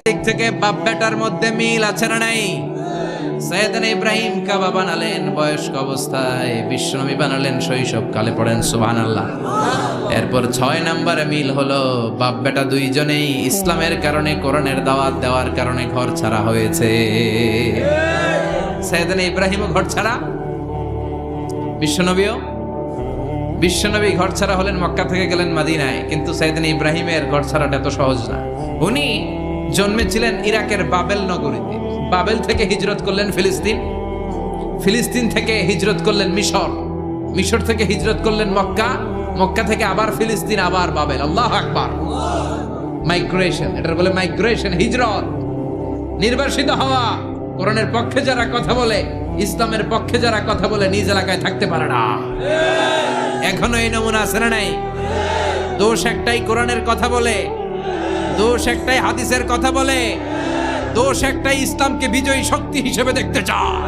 দিক থেকে বাপ বেটার মধ্যে মিল আছে না নাই? সাইয়েদনা ইব্রাহিম কাবা বানালেন বয়স্ক অবস্থায়, বিশ্বনবী বানালেন শৈশবকালে, পড়েন সুবহানাল্লাহ। এরপর 6 নম্বরে মিল হলো বাপ বেটা দুইজনেই ইসলামের কারণে, কোরআনের দাওয়াত দেওয়ার কারণে ঘর ছাড়া হয়েছে। সাইয়েদনা ইব্রাহিমও ঘর ছাড়া, বিশ্বনবী ঘর ছাড়া হলেন, মক্কা থেকে গেলেন মদিনায়। কিন্তু সাইয়েদনা ইব্রাহিমের ঘর ছাড়াটা এত সহজ না। উনি জন্মেছিলেন ইরাকের বাবেল নগরীতে, বাবেল থেকে হিজরত করলেন ফিলিস্তিন, ফিলিস্তিন থেকে হিজরত করলেন মিশর, মিশর থেকে হিজরত করলেন মক্কা, মক্কা থেকে আবার ফিলিস্তিন, আবার বাবেল। আল্লাহু আকবার। মাইগ্রেশন, এটার বলে মাইগ্রেশন, হিজরত, নির্বাসিত হওয়া। কোরআনের পক্ষে যারা কথা বলে, ইসলামের পক্ষে যারা কথা বলে, নিজ এলাকায় থাকতে পারে না। এখনো এই নমুনা আছে না নাই? দোষ একটাই, কোরআনের কথা বলে, দোষ একটাই, হাদিসের কথা বলে, দোষ একটাই, ইসলামকে বিজয়ী শক্তি হিসেবে দেখতে চায়।